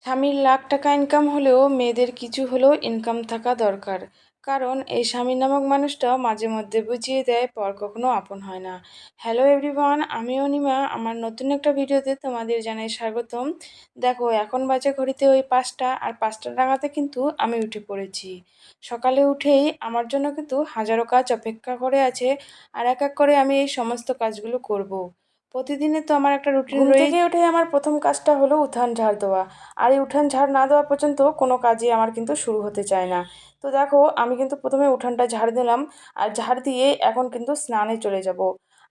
স্বামীর লাখ টাকা ইনকাম হলেও মেয়েদের কিছু হলেও ইনকাম থাকা দরকার। কারণ এই স্বামী নামক মানুষটা মাঝে মধ্যে বুঝিয়ে দেয় পর কখনো আপন হয় না। হ্যালো এভরিওয়ান, আমি অনিমা। আমার নতুন একটা ভিডিওতে তোমাদের জানাই স্বাগতম। দেখো, এখন বাজে ঘড়িতে ওই 5টা, আর 5টা নাগাদে কিন্তু আমি উঠে পড়েছি। সকালে উঠেই আমার জন্য কিন্তু হাজারো কাজ অপেক্ষা করে আছে, আর এক এক করে আমি এই সমস্ত কাজগুলো করব। প্রতিদিনের তো আমার একটা রুটিন ঘুম থেকে উঠে আমার প্রথম কাজটা হলো উঠান ঝাড় দেওয়া। আর এই উঠান ঝাড় না দেওয়া পর্যন্ত কোনো কাজই আমার কিন্তু শুরু হতে চায় না। তো দেখো, আমি কিন্তু প্রথমে উঠানটা ঝাড় দিলাম, আর ঝাড় দিয়ে এখন কিন্তু স্নানে চলে যাব।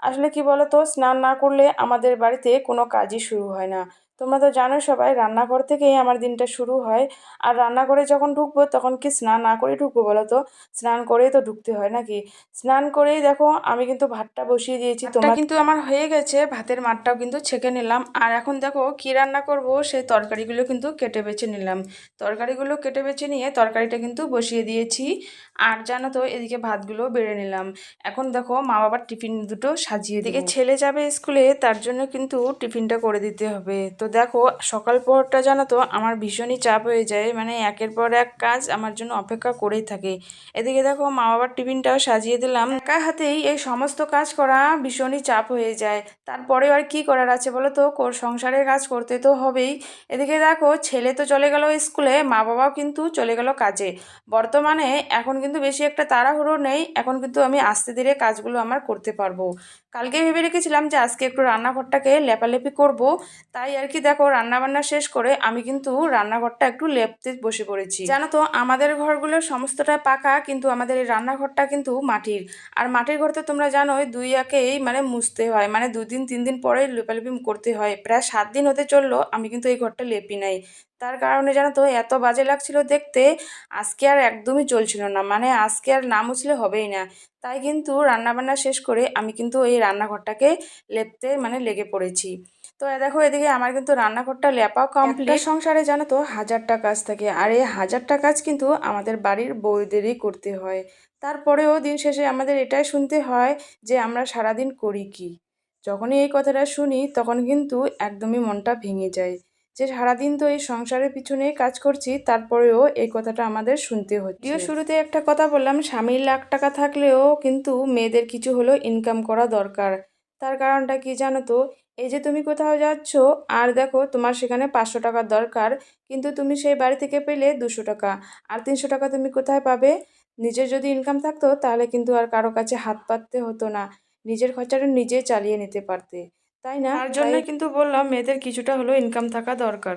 আসলে কি বলো তো, স্নান না করলে আমাদের বাড়িতে কোনো কাজই শুরু হয় না। তোমরা তো জানো সবাই, রান্নাঘর থেকেই আমার দিনটা শুরু হয়। আর রান্নাঘরে যখন ঢুকবো তখন কি স্নান না করে ঢুকবো বলো তো? স্নান করেই তো ঢুকতে হয় নাকি? স্নান করেই দেখো আমি কিন্তু ভাতটা বসিয়ে দিয়েছি। তোমরা কিন্তু আমার হয়ে গেছে, ভাতের মাঠটাও কিন্তু ছেঁকে নিলাম। আর এখন দেখো কি রান্না করব, সেই তরকারিগুলো কিন্তু কেটে বেছে নিলাম। তরকারিগুলো কেটে বেছে নিয়ে তরকারিটা কিন্তু বসিয়ে দিয়েছি। আর জানো তো, এদিকে ভাতগুলো বেড়ে নিলাম। এখন দেখো মা বাবার টিফিন দুটো সাজিয়ে দিকে ছেলে যাবে স্কুলে, তার জন্য কিন্তু টিফিনটা করে দিতে হবে। তো দেখো, সকাল পরটা জানো তো আমার ভীষণই চাপ হয়ে যায়, মানে একের পর এক কাজ আমার জন্য অপেক্ষা করেই থাকে। এদিকে দেখো মা বাবার টিফিনটাও সাজিয়ে দিলাম। একা হাতেই এই সমস্ত কাজ করা ভীষণই চাপ হয়ে যায়। তারপরেও আর কি করার আছে বলো তো, সংসারের কাজ করতে তো হবেই। এদিকে দেখো, ছেলে তো চলে গেল স্কুলে, মা বাবাও কিন্তু চলে গেল কাজে। বর্তমানে এখন কিন্তু বেশি একটা তাড়াহুড়ো নেই, এখন কিন্তু আমি আস্তে ধীরে কাজগুলো আমার করতে পারবো। কালকে ভেবে রেখেছিলাম যে আজকে একটু রান্নাঘরটাকে লেপালেপি করব। তাই আর কি, দেখো রান্না বান্না শেষ করে আমি কিন্তু রান্নাঘরটা একটু লেপতে বসে পড়েছি। জানো তো, আমাদের ঘরগুলো সমস্তটা পাকা, কিন্তু আমাদের এই রান্নাঘরটা কিন্তু মাটির। আর মাটির ঘর তো তোমরা জানোই, দুই একেই মানে মুছতে হয়, মানে 2 দিন 3 দিন পরেই লেপালেপি করতে হয়। প্রায় 7 দিন হতে চললো আমি কিন্তু এই ঘরটা লেপি নাই। তার কারণে জানো তো, এত বাজে লাগছিল দেখতে। আজকে আর একদমই চলছিল না, মানে আজকে আর না মুছলে হবেই না। তাই কিন্তু রান্নাবান্না শেষ করে আমি কিন্তু এই রান্নাঘরটাকে লেপতে মানে লেগে পড়েছি। তো দেখো, এদিকে আমার কিন্তু রান্নাঘরটা লেপাও কমপ্লিট। একটা সংসারে জানো তো 1000টা কাজ থাকে, আর এই 1000টা কাজ কিন্তু আমাদের বাড়ির বউদেরই করতে হয়। তারপরেও দিন শেষে আমাদের এটাই শুনতে হয় যে আমরা সারাদিন করি কি। যখনই এই কথাটা শুনি তখন কিন্তু একদমই মনটা ভেঙে যায়, যে সারাদিন তো এই সংসারের পিছনেই কাজ করছি, তারপরেও এই কথাটা আমাদের শুনতে হচ্ছে। ভিডিও শুরুতে একটা কথা বললাম, স্বামীর লাখ টাকা থাকলেও কিন্তু মেয়েদের কিছু হলেও ইনকাম করা দরকার। তার কারণটা কি জানো তো? এই যে তুমি কোথাও যাচ্ছ, আর দেখো তোমার সেখানে 500 টাকার দরকার, কিন্তু তুমি সেই বাড়ি থেকে পেলে 200 টাকা। আর 300 টাকা তুমি কোথায় পাবে? নিজের যদি ইনকাম থাকতো তাহলে কিন্তু আর কারো কাছে হাত পাততে হতো না, নিজের খরচাটা নিজে চালিয়ে নিতে পারতে, তাই না? তার জন্য কিন্তু বললাম মেয়েদের কিছুটা হলেও ইনকাম থাকা দরকার।